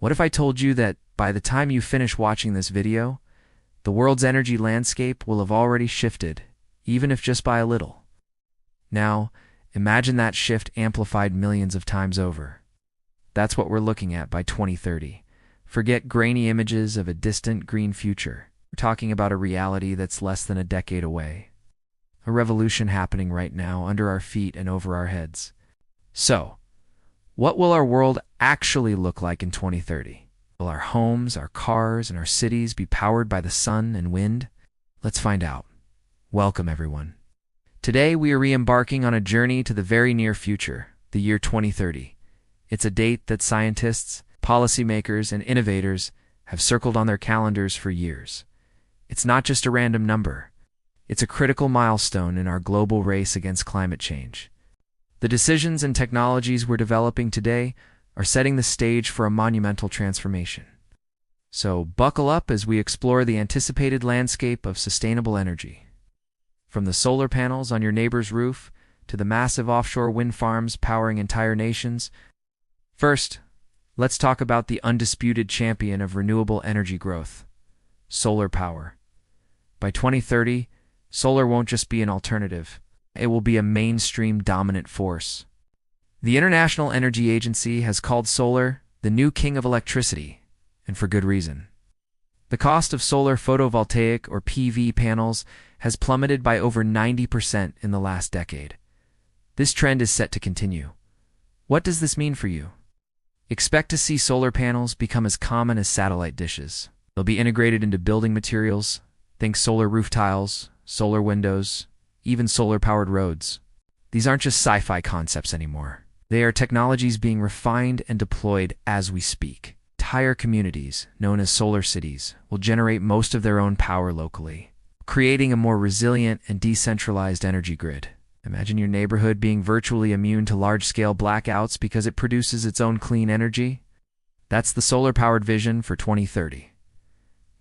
What if I told you that by the time you finish watching this video, the world's energy landscape will have already shifted, even if just by a little? Now, imagine that shift amplified millions of times over. That's what we're looking at by 2030. Forget grainy images of a distant green future. We're talking about a reality that's less than a decade away. A revolution happening right now under our feet and over our heads. So, what will our world actually look like in 2030? Will our homes, our cars, and our cities be powered by the sun and wind? Let's find out. Welcome, everyone. Today, we are re-embarking on a journey to the very near future, the year 2030. It's a date that scientists, policymakers, and innovators have circled on their calendars for years. It's not just a random number. It's a critical milestone in our global race against climate change. The decisions and technologies we're developing today are setting the stage for a monumental transformation. So buckle up as we explore the anticipated landscape of sustainable energy. From the solar panels on your neighbor's roof to the massive offshore wind farms powering entire nations. First, let's talk about the undisputed champion of renewable energy growth, solar power. By 2030, solar won't just be an alternative. It will be a mainstream dominant force. The International Energy Agency has called solar the new king of electricity, and for good reason. The cost of solar photovoltaic or PV panels has plummeted by over 90% in the last decade. This trend is set to continue. What does this mean for you? Expect to see solar panels become as common as satellite dishes. They'll be integrated into building materials. Think solar roof tiles, solar windows, even solar-powered roads. These aren't just sci-fi concepts anymore. They are technologies being refined and deployed as we speak. Entire communities, known as solar cities, will generate most of their own power locally, creating a more resilient and decentralized energy grid. Imagine your neighborhood being virtually immune to large-scale blackouts because it produces its own clean energy. That's the solar-powered vision for 2030.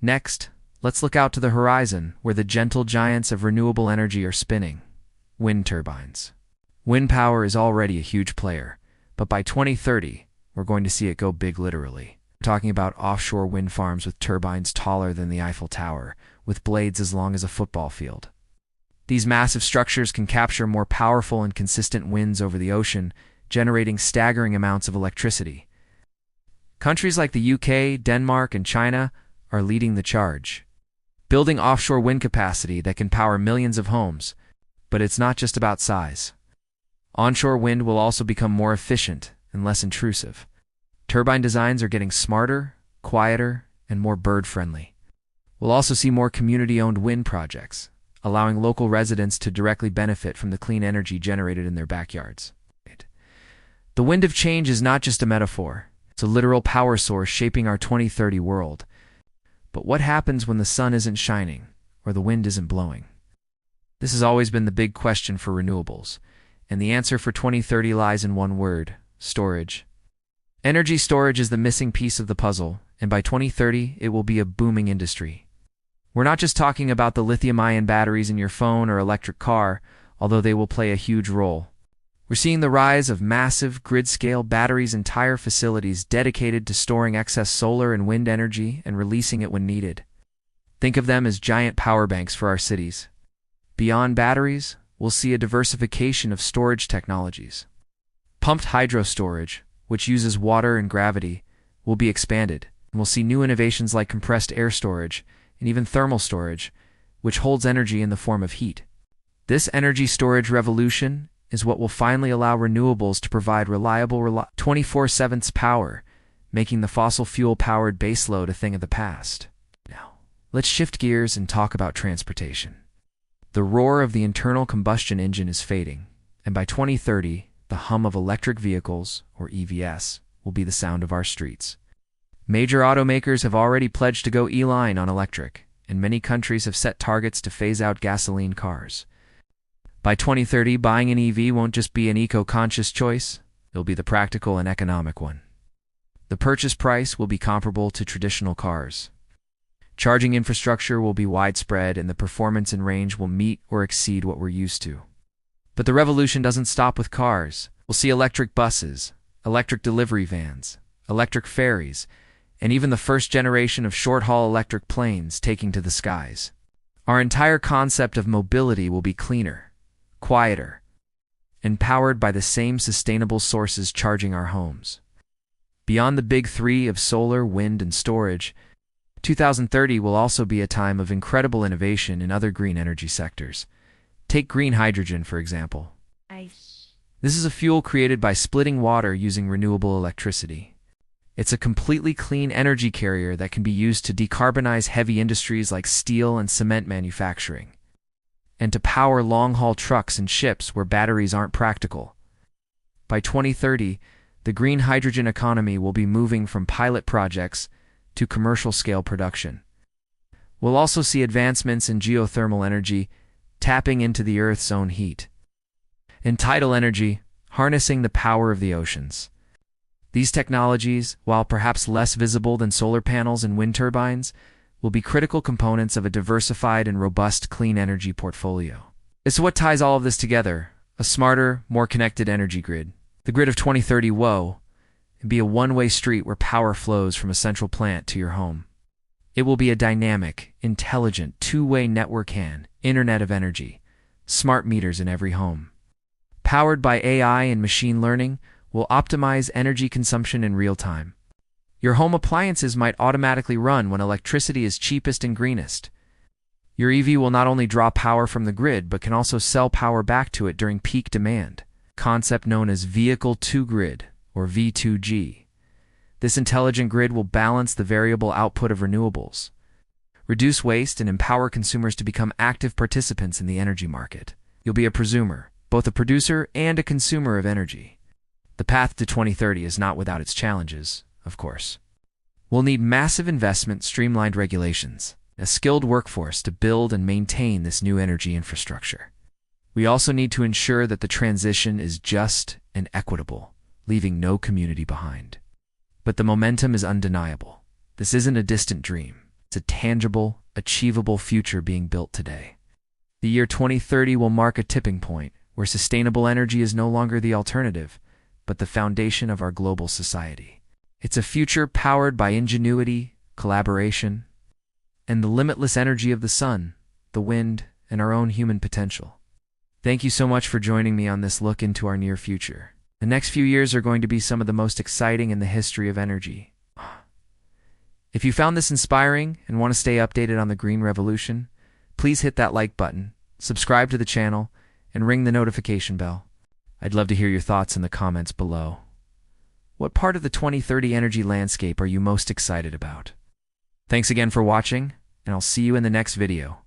Next, let's look out to the horizon where the gentle giants of renewable energy are spinning. Wind turbines. Wind power is already a huge player, but by 2030, we're going to see it go big literally. We're talking about offshore wind farms with turbines taller than the Eiffel Tower, with blades as long as a football field. These massive structures can capture more powerful and consistent winds over the ocean, generating staggering amounts of electricity. Countries like the UK, Denmark, and China are leading the charge, building offshore wind capacity that can power millions of homes. But it's not just about size. Onshore wind will also become more efficient and less intrusive. Turbine designs are getting smarter, quieter, and more bird-friendly. We'll also see more community-owned wind projects, allowing local residents to directly benefit from the clean energy generated in their backyards. The wind of change is not just a metaphor. It's a literal power source shaping our 2030 world. But what happens when the sun isn't shining or the wind isn't blowing? This has always been the big question for renewables, and the answer for 2030 lies in one word: storage. Energy storage is the missing piece of the puzzle, and by 2030, it will be a booming industry. We're not just talking about the lithium-ion batteries in your phone or electric car, although they will play a huge role. We're seeing the rise of massive, grid-scale batteries, entire facilities dedicated to storing excess solar and wind energy and releasing it when needed. Think of them as giant power banks for our cities. Beyond batteries, we'll see a diversification of storage technologies. Pumped hydro storage, which uses water and gravity, will be expanded, and we'll see new innovations like compressed air storage and even thermal storage, which holds energy in the form of heat. This energy storage revolution is what will finally allow renewables to provide reliable 24/7 power, making the fossil fuel-powered baseload a thing of the past. Now, let's shift gears and talk about transportation. The roar of the internal combustion engine is fading, and by 2030, the hum of electric vehicles, or EVs, will be the sound of our streets. Major automakers have already pledged to go E-line on electric, and many countries have set targets to phase out gasoline cars. By 2030, buying an EV won't just be an eco-conscious choice, it'll be the practical and economic one. The purchase price will be comparable to traditional cars. Charging infrastructure will be widespread, and the performance and range will meet or exceed what we're used to. But the revolution doesn't stop with cars. We'll see electric buses, electric delivery vans, electric ferries, and even the first generation of short-haul electric planes taking to the skies. Our entire concept of mobility will be cleaner, quieter, and powered by the same sustainable sources charging our homes. Beyond the big three of solar, wind, and storage, 2030 will also be a time of incredible innovation in other green energy sectors. Take green hydrogen, for example. This is a fuel created by splitting water using renewable electricity. It's a completely clean energy carrier that can be used to decarbonize heavy industries like steel and cement manufacturing, and to power long-haul trucks and ships where batteries aren't practical. By 2030, the green hydrogen economy will be moving from pilot projects to commercial-scale production. We'll also see advancements in geothermal energy, tapping into the Earth's own heat, and tidal energy, harnessing the power of the oceans. These technologies, while perhaps less visible than solar panels and wind turbines, will be critical components of a diversified and robust clean energy portfolio. It's what ties all of this together: a smarter, more connected energy grid. The grid of 2030 will be a one-way street where power flows from a central plant to your home. It will be a dynamic, intelligent, two-way network Internet of Energy, smart meters in every home. Powered by AI and machine learning, will optimize energy consumption in real time. Your home appliances might automatically run when electricity is cheapest and greenest. Your EV will not only draw power from the grid, but can also sell power back to it during peak demand, concept known as vehicle-to-grid, or V2G. This intelligent grid will balance the variable output of renewables, reduce waste, and empower consumers to become active participants in the energy market. You'll be a prosumer, both a producer and a consumer of energy. The path to 2030 is not without its challenges, of course. We'll need massive investment, streamlined regulations, a skilled workforce to build and maintain this new energy infrastructure. We also need to ensure that the transition is just and equitable, leaving no community behind. But the momentum is undeniable. This isn't a distant dream. It's a tangible, achievable future being built today. The year 2030 will mark a tipping point where sustainable energy is no longer the alternative, but the foundation of our global society. It's a future powered by ingenuity, collaboration, and the limitless energy of the sun, the wind, and our own human potential. Thank you so much for joining me on this look into our near future. The next few years are going to be some of the most exciting in the history of energy. If you found this inspiring and want to stay updated on the green revolution, please hit that like button, subscribe to the channel, and ring the notification bell. I'd love to hear your thoughts in the comments below. What part of the 2030 energy landscape are you most excited about? Thanks again for watching, and I'll see you in the next video.